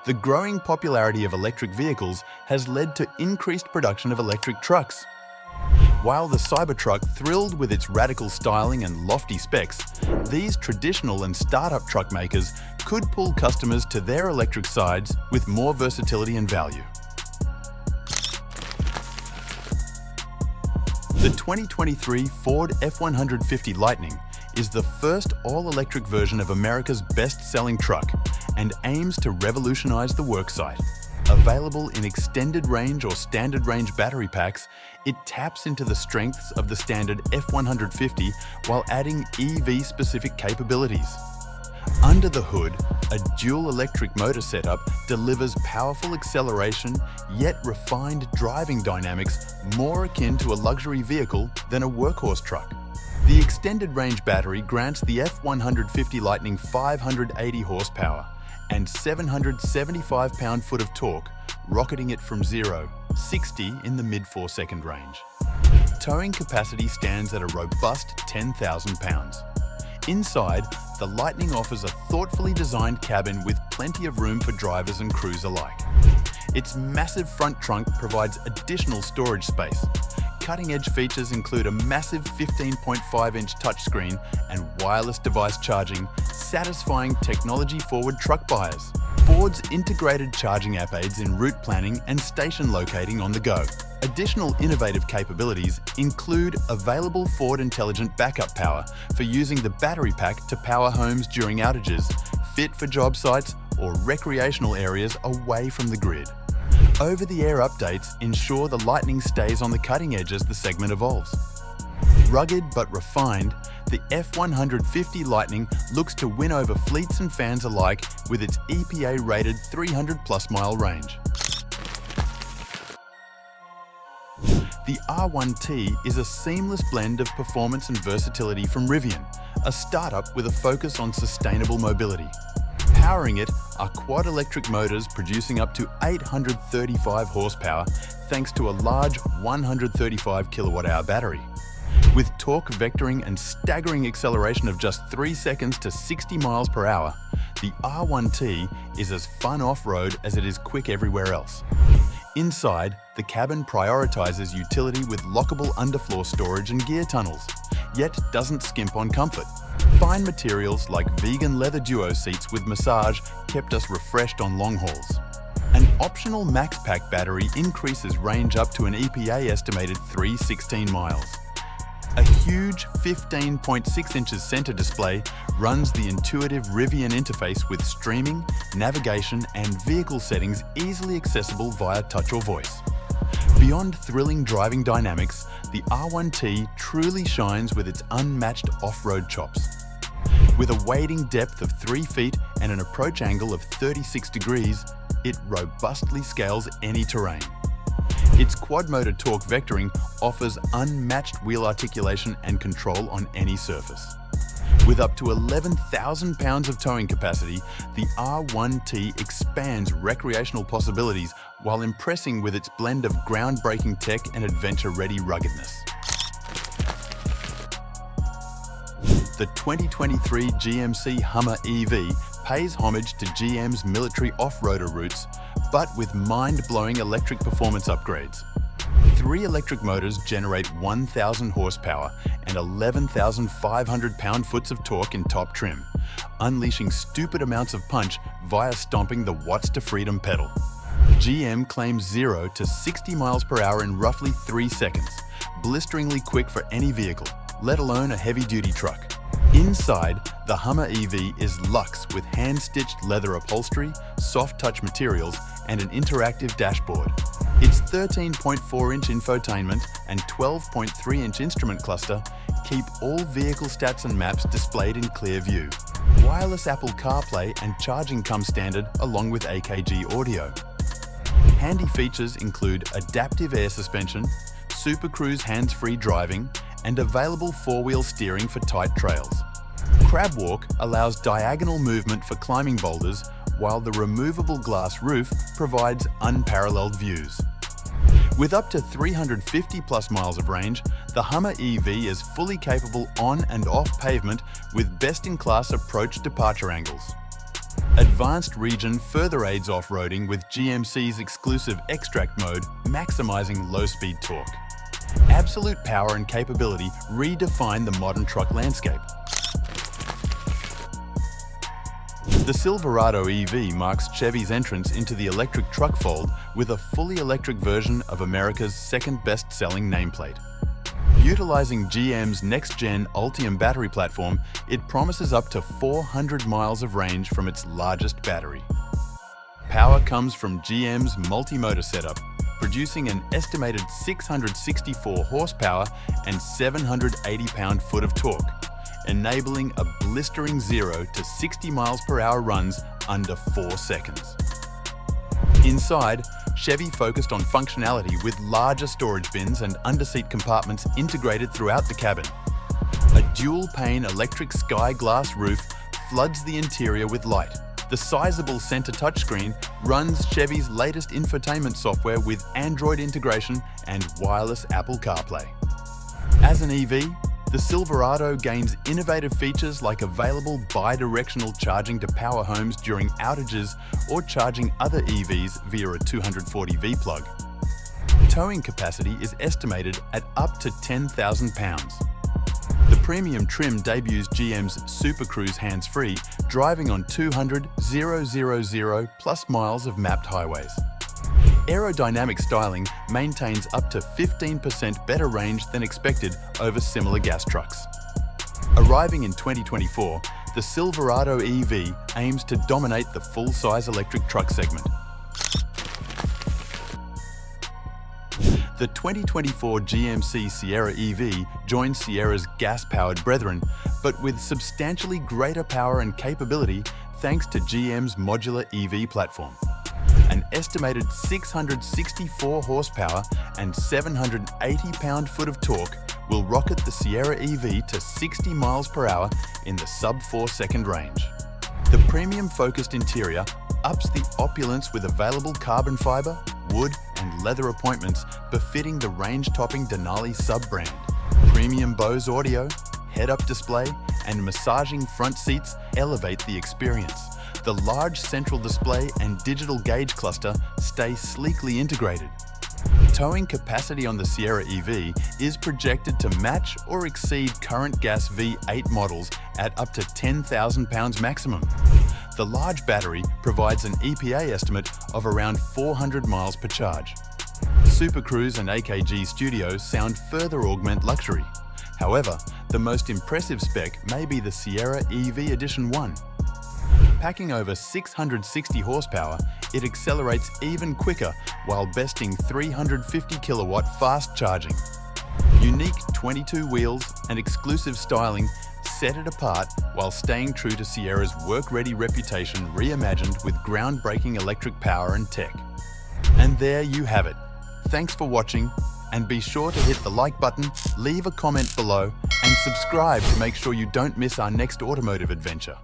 The growing popularity of electric vehicles has led to increased production of electric trucks. While the CyberTruck thrilled with its radical styling and lofty specs, these traditional and startup truck makers could pull customers to their electric sides with more versatility and value. The 2023 Ford F-150 Lightning is the first all-electric version of America's best-selling truck and aims to revolutionize the worksite. Available in extended range or standard range battery packs, it taps into the strengths of the standard F-150 while adding EV-specific capabilities. Under the hood, a dual electric motor setup delivers powerful acceleration yet refined driving dynamics more akin to a luxury vehicle than a workhorse truck. The extended range battery grants the F-150 Lightning 580 horsepower and 775 pound-foot of torque, rocketing it from 0-60 in the mid-4-second range. Towing capacity stands at a robust 10,000 pounds. Inside, the Lightning offers a thoughtfully designed cabin with plenty of room for drivers and crews alike. Its massive front trunk provides additional storage space. Cutting-edge features include a massive 15.5-inch touchscreen and wireless device charging, satisfying technology-forward truck buyers. Ford's integrated charging app aids in route planning and station locating on the go. Additional innovative capabilities include available Ford Intelligent Backup Power for using the battery pack to power homes during outages, fit for job sites or recreational areas away from the grid. Over-the-air updates ensure the Lightning stays on the cutting edge as the segment evolves. Rugged but refined, the F-150 Lightning looks to win over fleets and fans alike with its EPA-rated 300-plus mile range. The R1T is a seamless blend of performance and versatility from Rivian, a startup with a focus on sustainable mobility. Powering it are quad-electric motors producing up to 835 horsepower thanks to a large 135 kilowatt-hour battery. With torque vectoring and staggering acceleration of just 3 seconds to 60 miles per hour, the R1T is as fun off-road as it is quick everywhere else. Inside, the cabin prioritizes utility with lockable underfloor storage and gear tunnels, yet doesn't skimp on comfort. Fine materials like vegan leather duo seats with massage kept us refreshed on long hauls. An optional Max Pack battery increases range up to an EPA estimated 316 miles. A huge 15.6 inches center display runs the intuitive Rivian interface with streaming, navigation, and vehicle settings easily accessible via touch or voice. Beyond thrilling driving dynamics, the R1T truly shines with its unmatched off-road chops. With a wading depth of 3 feet and an approach angle of 36 degrees, it robustly scales any terrain. Its quad-motor torque vectoring offers unmatched wheel articulation and control on any surface. With up to 11,000 pounds of towing capacity, the R1T expands recreational possibilities while impressing with its blend of groundbreaking tech and adventure-ready ruggedness. The 2023 GMC Hummer EV pays homage to GM's military off-roader roots, but with mind-blowing electric performance upgrades. 3 electric motors generate 1,000 horsepower and 11,500 pound-foot of torque in top trim, unleashing stupid amounts of punch via stomping the watts to freedom pedal. GM claims 0 to 60 miles per hour in roughly 3 seconds, blisteringly quick for any vehicle, let alone a heavy-duty truck. Inside, the Hummer EV is luxe with hand-stitched leather upholstery, soft touch materials, and an interactive dashboard. Its 13.4-inch infotainment and 12.3-inch instrument cluster keep all vehicle stats and maps displayed in clear view. Wireless Apple CarPlay and charging come standard along with AKG audio. Handy features include adaptive air suspension, Super Cruise hands-free driving, and available 4-wheel steering for tight trails. Crab Walk allows diagonal movement for climbing boulders, while the removable glass roof provides unparalleled views. With up to 350+ miles of range, the Hummer EV is fully capable on and off pavement with best-in-class approach departure angles. Advanced Region further aids off-roading with GMC's exclusive extract mode, maximizing low-speed torque. Absolute power and capability redefine the modern truck landscape. The Silverado EV marks Chevy's entrance into the electric truck fold with a fully electric version of America's second best-selling nameplate. Utilizing GM's next-gen Ultium battery platform, it promises up to 400 miles of range from its largest battery. Power comes from GM's multi-motor setup, producing an estimated 664 horsepower and 780 pound-foot of torque, enabling a blistering 0 to 60 miles per hour runs under 4 seconds. Inside, Chevy focused on functionality with larger storage bins and underseat compartments integrated throughout the cabin. A dual-pane electric sky glass roof floods the interior with light. The sizable center touchscreen runs Chevy's latest infotainment software with Android integration and wireless Apple CarPlay. As an EV, the Silverado gains innovative features like available bi-directional charging to power homes during outages or charging other EVs via a 240V plug. Towing capacity is estimated at up to 10,000 pounds. The premium trim debuts GM's Super Cruise hands-free, driving on 200,000 plus miles of mapped highways. Aerodynamic styling maintains up to 15% better range than expected over similar gas trucks. Arriving in 2024, the Silverado EV aims to dominate the full-size electric truck segment. The 2024 GMC Sierra EV joins Sierra's gas-powered brethren, but with substantially greater power and capability thanks to GM's modular EV platform. An estimated 664 horsepower and 780 pound-foot of torque will rocket the Sierra EV to 60 miles per hour in the sub-4-second range. The premium-focused interior ups the opulence with available carbon fiber, wood and leather appointments befitting the range-topping Denali sub-brand. Premium Bose audio, head-up display and massaging front seats elevate the experience. The large central display and digital gauge cluster stay sleekly integrated. Towing capacity on the Sierra EV is projected to match or exceed current gas V8 models at up to 10,000 pounds maximum. The large battery provides an EPA estimate of around 400 miles per charge. Super Cruise and AKG Studio sound further augment luxury. However, the most impressive spec may be the Sierra EV Edition 1. Packing over 660 horsepower, it accelerates even quicker while besting 350 kilowatt fast charging. Unique 22 wheels and exclusive styling set it apart while staying true to Sierra's work-ready reputation reimagined with groundbreaking electric power and tech. And there you have it. Thanks for watching, and be sure to hit the like button, leave a comment below, and subscribe to make sure you don't miss our next automotive adventure.